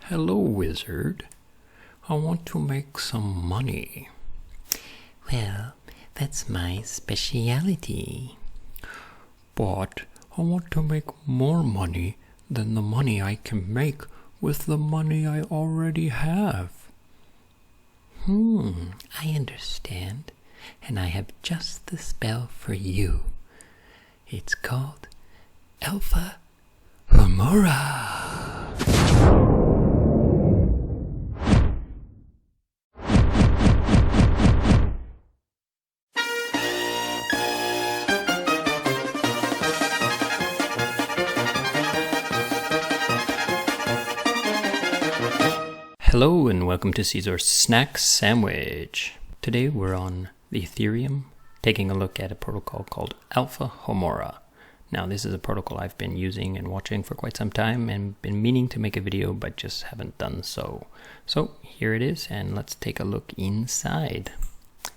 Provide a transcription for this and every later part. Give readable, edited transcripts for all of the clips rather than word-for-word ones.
Hello, wizard. I want to make some money. Well, that's my speciality. But I want to make more money than the money I can make with the money I already have. I understand. And I have just the spell for you. It's called Alpha Homora. Hello and welcome to Caesar's Snack Sandwich. Today we're on the Ethereum, taking a look at a protocol called Alpha Homora. Now this is a protocol I've been using and watching for quite some time and been meaning to make a video but just haven't done so. So here it is, and let's take a look inside.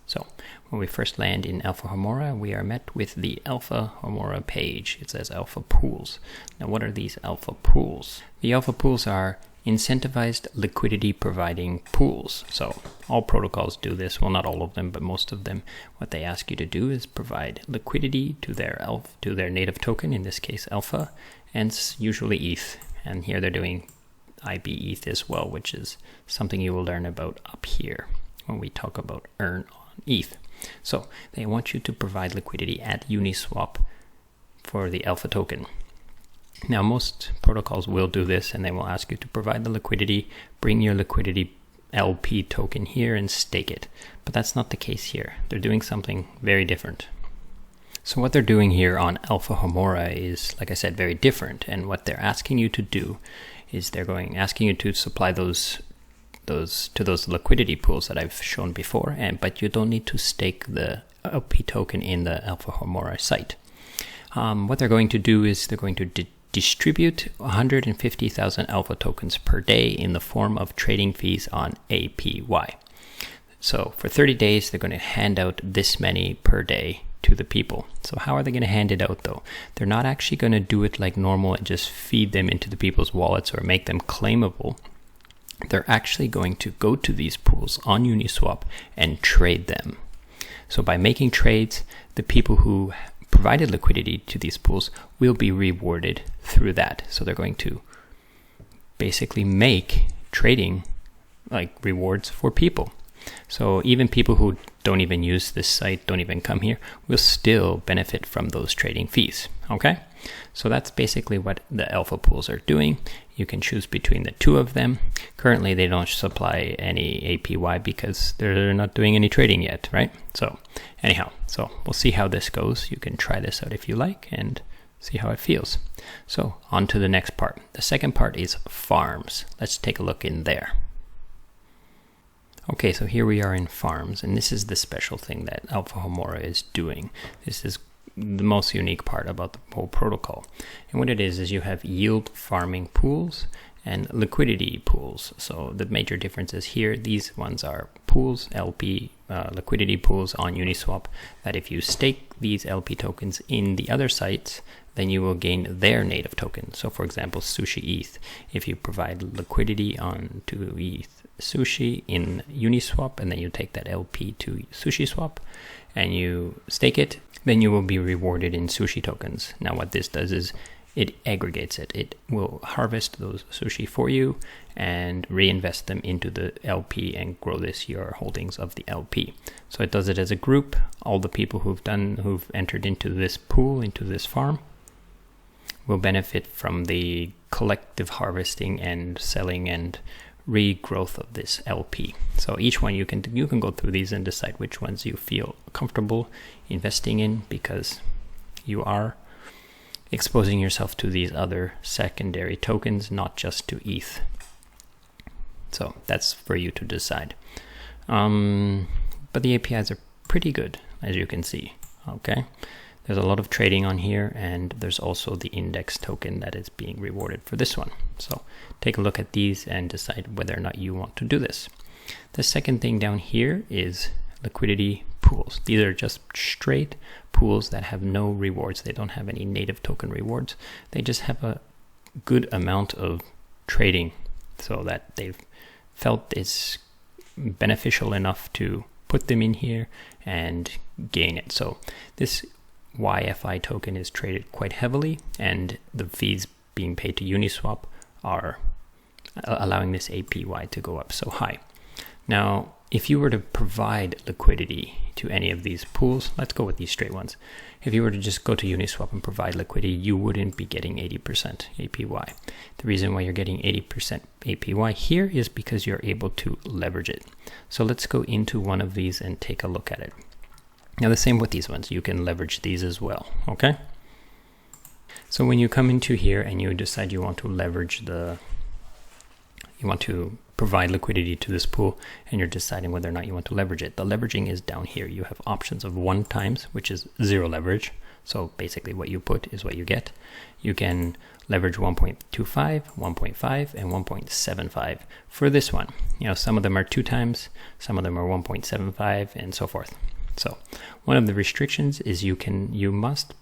So when we first land in Alpha Homora, we are met with the Alpha Homora page. It says Alpha Pools. Now what are these Alpha Pools? The Alpha Pools are incentivized liquidity providing pools. So all protocols do this, well not all of them, but most of them. What they ask you to do is provide liquidity to their native token, in this case Alpha, and usually ETH. And here they're doing IB ETH as well, which is something you will learn about up here when we talk about earn on ETH. So they want you to provide liquidity at Uniswap for the Alpha token. Now most protocols will do this, and they will ask you to provide the liquidity, bring your liquidity LP token here and stake it. But that's not the case here. They're doing something very different. So what they're doing here on Alpha Homora is, like I said, very different. And what they're asking you to do is asking you to supply those liquidity pools that I've shown before, but you don't need to stake the LP token in the Alpha Homora site. What they're going to do is they're going to distribute 150,000 Alpha tokens per day in the form of trading fees on APY. So for 30 days, they're going to hand out this many per day to the people. So how are they going to hand it out though? They're not actually going to do it like normal and just feed them into the people's wallets or make them claimable. They're actually going to go to these pools on Uniswap and trade them. So by making trades, the people who provided liquidity to these pools will be rewarded through that. So they're going to basically make trading like rewards for people. So even people who don't even use this site, don't even come here, will still benefit from those trading fees. Okay? So that's basically what the Alpha pools are doing. You can choose between the two of them. Currently, they don't supply any APY because they're not doing any trading yet, right? So anyhow, so we'll see how this goes. You can try this out if you like and see how it feels. So on to the next part. The second part is farms. Let's take a look in there. Okay, so here we are in farms, and this is the special thing that Alpha Homora is doing. This is the most unique part about the whole protocol. And what it is you have yield farming pools and liquidity pools. So the major differences here, these ones are pools, LP liquidity pools on Uniswap, that if you stake these LP tokens in the other sites, then you will gain their native token. So for example, Sushi ETH, if you provide liquidity on to ETH Sushi in Uniswap, and then you take that LP to SushiSwap and you stake it, then you will be rewarded in sushi tokens. Now what this does is it aggregates it. It will harvest those sushi for you and reinvest them into the LP and grow your holdings of the LP. So it does it as a group. All the people who've entered into this pool, into this farm, will benefit from the collective harvesting and selling and regrowth of this LP. So each one you can go through these and decide which ones you feel comfortable investing in, because you are exposing yourself to these other secondary tokens, not just to ETH. So that's for you to decide. But the APIs are pretty good, as you can see. Okay, there's a lot of trading on here, and there's also the index token that is being rewarded for this one. So take a look at these and decide whether or not you want to do this. The second thing down here is liquidity pools. These are just straight pools that have no rewards. They don't have any native token rewards. They just have a good amount of trading so that they've felt it's beneficial enough to put them in here and gain it. So this YFI token is traded quite heavily, and the fees being paid to Uniswap are allowing this APY to go up so high. Now, if you were to provide liquidity to any of these pools, let's go with these straight ones. If you were to just go to Uniswap and provide liquidity, you wouldn't be getting 80% APY. The reason why you're getting 80% APY here is because you're able to leverage it. So let's go into one of these and take a look at it. Now the same with these ones, you can leverage these as well, okay? So when you come into here and you decide you want to leverage you want to provide liquidity to this pool, and you're deciding whether or not you want to leverage it. The leveraging is down here. You have options of 1 times, which is 0 leverage. So basically what you put is what you get. You can leverage 1.25, 1.5, and 1.75 for this one. You know, some of them are 2 times, some of them are 1.75, and so forth. So one of the restrictions is you must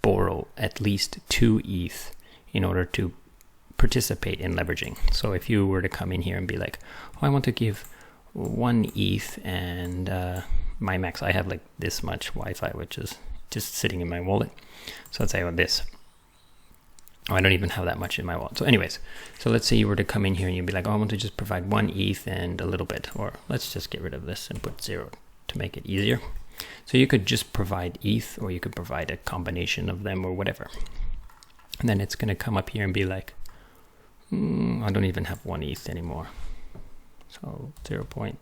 borrow at least 2 ETH in order to participate in leveraging. So if you were to come in here and be like, oh, I want to give 1 ETH and my max, I have like this much Wi-Fi, which is just sitting in my wallet. So let's say on this, oh, I don't even have that much in my wallet. So anyways, so let's say you were to come in here and you'd be like, oh, I want to just provide 1 ETH and a little bit, or let's just get rid of this and put 0 to make it easier. So you could just provide ETH, or you could provide a combination of them or whatever. And then it's going to come up here and be like, I don't even have 1 ETH anymore. So 0.2,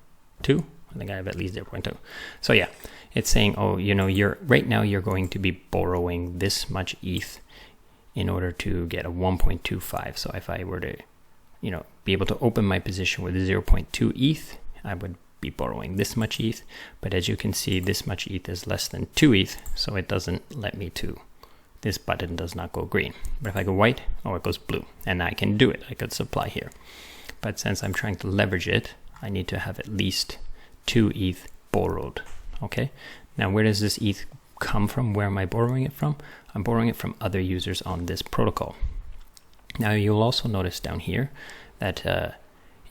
I think I have at least 0.2. So yeah, it's saying, oh, you know, right now you're going to be borrowing this much ETH in order to get a 1.25. So if I were to, you know, be able to open my position with 0.2 ETH, I would be borrowing this much ETH. But as you can see, this much ETH is less than 2 ETH, so it doesn't let me to. This button does not go green. But if I go white, oh, it goes blue. And I can do it. I could supply here. But since I'm trying to leverage it, I need to have at least 2 ETH borrowed. Okay. Now, where does this ETH come from? Where am I borrowing it from? I'm borrowing it from other users on this protocol. Now, you'll also notice down here that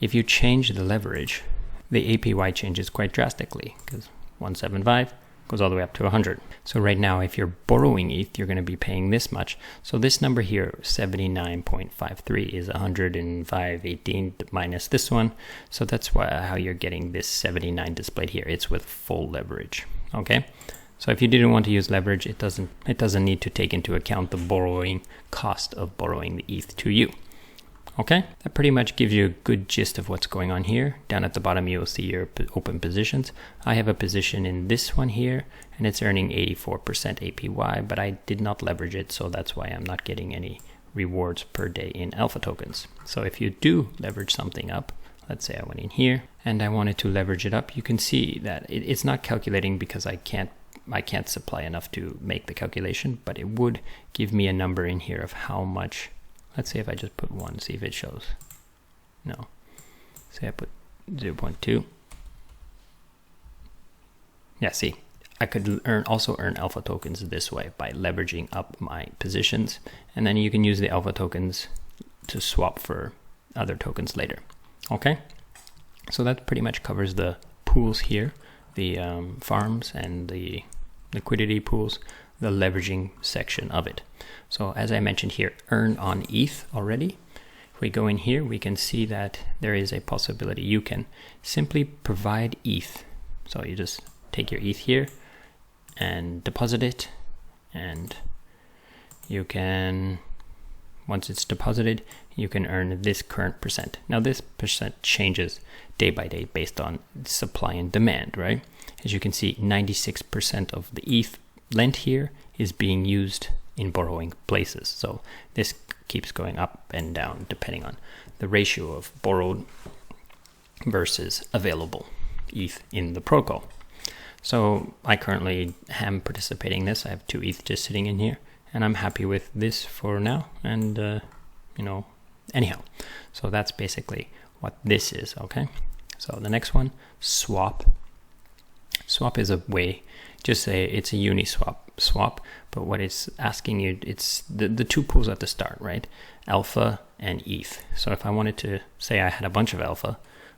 if you change the leverage, the APY changes quite drastically, because 175 goes all the way up to 100. So right now, if you're borrowing ETH, you're going to be paying this much. So this number here, 79.53, is 105.18 minus this one. So that's how you're getting this 79 displayed here. It's with full leverage. Okay. So if you didn't want to use leverage, it doesn't need to take into account the borrowing cost of borrowing the ETH to you. Okay, that pretty much gives you a good gist of what's going on here. Down at the bottom, you'll see your open positions. I have a position in this one here, and it's earning 84% APY, but I did not leverage it, so that's why I'm not getting any rewards per day in alpha tokens. So if you do leverage something up, let's say I went in here and I wanted to leverage it up, you can see that it's not calculating because I can't supply enough to make the calculation, but it would give me a number in here of how much. Let's say if I just put 1, see if it shows. No. Say I put 0.2. Yeah, see, I could also earn alpha tokens this way by leveraging up my positions. And then you can use the alpha tokens to swap for other tokens later. Okay? So that pretty much covers the pools here, the farms and the liquidity pools, the leveraging section of it. So as I mentioned here, earn on ETH already. If we go in here, we can see that there is a possibility. You can simply provide ETH. So you just take your ETH here and deposit it. And you can, once it's deposited, you can earn this current percent. Now this percent changes day by day based on supply and demand, right? As you can see, 96% of the ETH lent here is being used in borrowing places. So this keeps going up and down depending on the ratio of borrowed versus available ETH in the protocol. So I currently am participating in this. I have 2 ETH just sitting in here, and I'm happy with this for now. And you know, anyhow, so that's basically what this is. Okay. So the next one, swap. Swap is a way just say it's a Uniswap swap, but what it's asking you, it's the two pools at the start, right? Alpha and ETH. So if I wanted to say I had a bunch of alpha,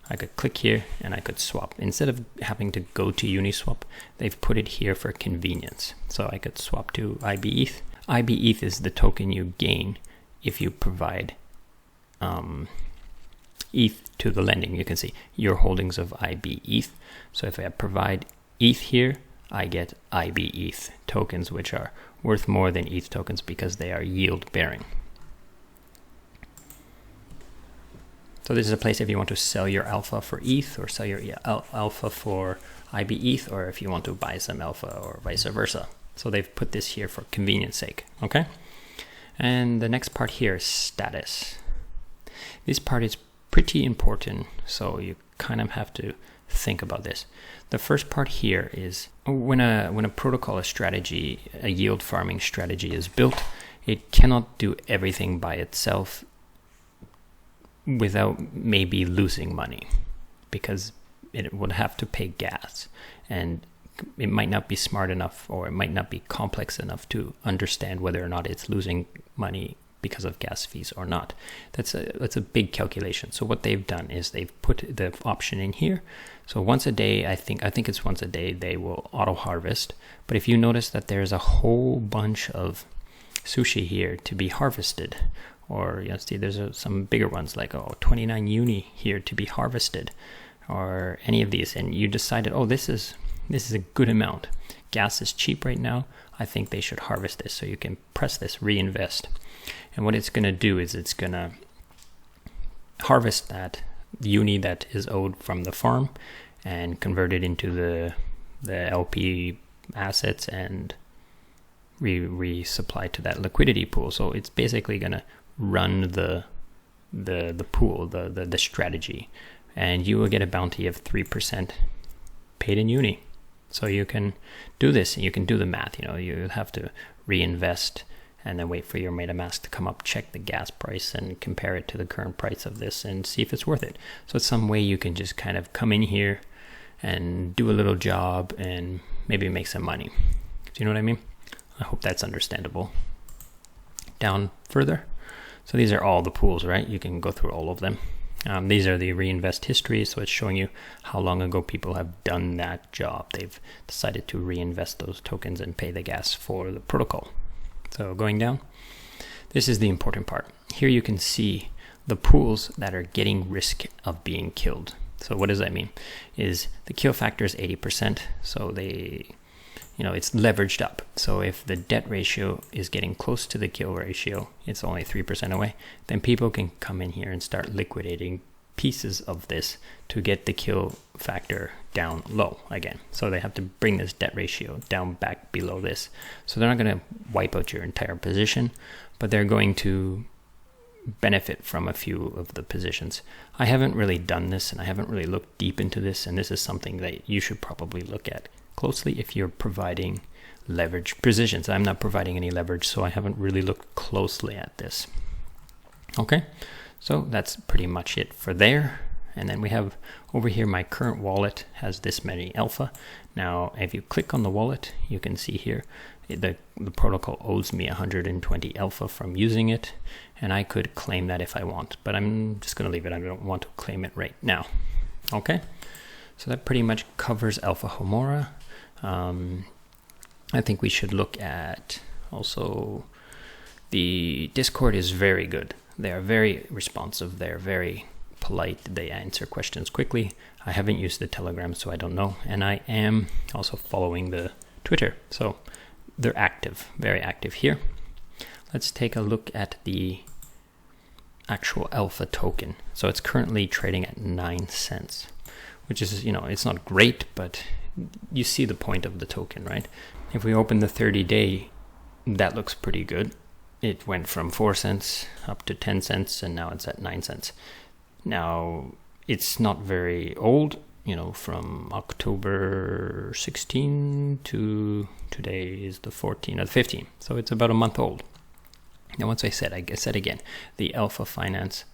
I could click here and I could swap. Instead of having to go to Uniswap, they've put it here for convenience. So I could swap to IBETH. IBETH is the token you gain if you provide ETH to the lending. You can see your holdings of IBETH. So if I provide ETH here, I get IBETH tokens, which are worth more than ETH tokens because they are yield bearing. So this is a place if you want to sell your alpha for ETH or sell your alpha for IBETH, or if you want to buy some alpha or vice versa. So they've put this here for convenience sake, okay? And the next part here is status. This part is pretty important, so you kind of have to think about this. The first part here is when a protocol, a strategy, a yield farming strategy is built, it cannot do everything by itself without maybe losing money, because it would have to pay gas, and it might not be smart enough, or it might not be complex enough to understand whether or not it's losing money because of gas fees or not. That's a big calculation. So what they've done is they've put the option in here. So once a day, I think it's once a day, they will auto harvest. But if you notice that there's a whole bunch of sushi here to be harvested, or you see there's some bigger ones like 29 uni here to be harvested, or any of these, and you decided, oh, this is a good amount. Gas is cheap right now. I think they should harvest this. So you can press this reinvest. And what it's going to do is it's going to harvest that uni that is owed from the farm and convert it into the LP assets and resupply to that liquidity pool. So it's basically going to run the pool, the strategy, and you will get a bounty of 3% paid in uni. So you can do this, you can do the math. You have to reinvest and then wait for your MetaMask to come up, check the gas price and compare it to the current price of this and see if it's worth it. So it's some way you can just kind of come in here and do a little job and maybe make some money. Do you know what I mean? I hope that's understandable. Down further. So these are all the pools, right? You can go through all of them. These are the reinvest history, so it's showing you how long ago people have done that job. They've decided to reinvest those tokens and pay the gas for the protocol. So going down, this is the important part. Here you can see the pools that are getting risk of being killed. So what does that mean? Is the kill factor is 80%, so it's leveraged up. So if the debt ratio is getting close to the kill ratio, it's only 3% away, then people can come in here and start liquidating pieces of this to get the kill factor down low again. So they have to bring this debt ratio down back below this. So they're not going to wipe out your entire position, but they're going to benefit from a few of the positions. I haven't really done this, and I haven't really looked deep into this, and this is something that you should probably look at closely if you're providing leverage positions. I'm not providing any leverage, so I haven't really looked closely at this. Okay, so that's pretty much it for there. And then we have over here, my current wallet has this many alpha. Now, if you click on the wallet, you can see here, the protocol owes me 120 alpha from using it, and I could claim that if I want, but I'm just going to leave it. I don't want to claim it right now. Okay, so that pretty much covers Alpha Homora. I think we should look at also the Discord is very good. They are very responsive. They're very polite. They answer questions quickly. I haven't used the Telegram, so I don't know. And I am also following the Twitter. So they're active, very active here. Let's take a look at the actual alpha token. So it's currently trading at 9 cents, which is, it's not great, but you see the point of the token, right? If we open the 30-day, that looks pretty good. It went from 4 cents up to 10 cents, and now it's at 9 cents. Now, it's not very old, from October 16 to today is the 14th or the 15th. So it's about a month old. Now, once I said again, the Alpha Finance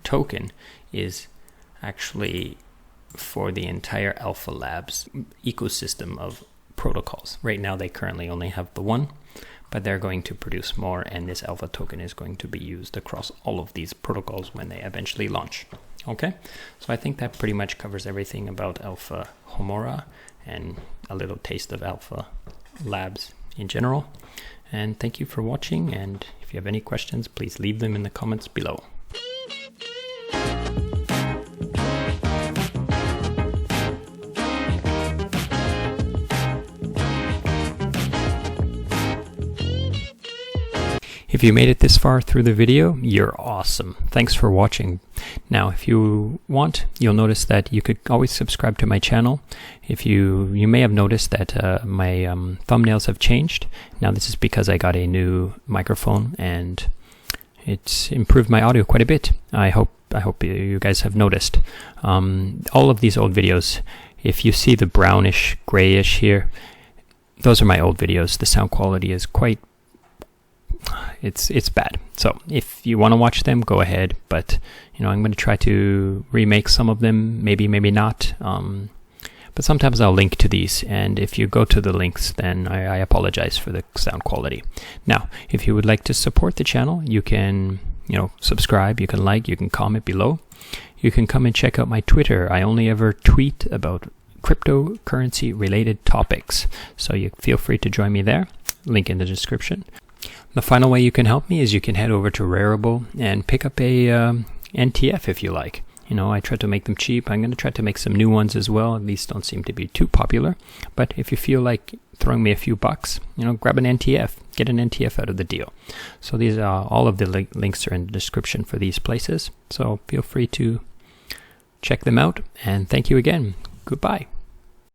token is actually for the entire Alpha Labs ecosystem of protocols. Right now they currently only have the one, but they're going to produce more, and this alpha token is going to be used across all of these protocols when they eventually launch. Okay, so I think that pretty much covers everything about Alpha Homora and a little taste of Alpha Labs in general. And thank you for watching, and if you have any questions, please leave them in the comments below. If you made it this far through the video, you're awesome. Thanks for watching. Now, if you want, you'll notice that you could always subscribe to my channel. If you may have noticed that my thumbnails have changed. Now, this is because I got a new microphone and it's improved my audio quite a bit. I hope you guys have noticed. All of these old videos, if you see the brownish, grayish here, those are my old videos. The sound quality is quite it's bad. So if you want to watch them, go ahead, but you know, I'm going to try to remake some of them, maybe not, but sometimes I'll link to these, and if you go to the links, then I apologize for the sound quality. Now, if you would like to support the channel, you can, you know, subscribe, you can like, you can comment below, you can come and check out my Twitter. I only ever tweet about cryptocurrency related topics, so you feel free to join me there, link in the description. The final way you can help me is you can head over to Rarible and pick up a NTF if you like. You know, I try to make them cheap. I'm going to try to make some new ones as well. These don't seem to be too popular. But if you feel like throwing me a few bucks, you know, grab an NTF. Get an NTF out of the deal. So these are all of the links are in the description for these places. So feel free to check them out. And thank you again. Goodbye.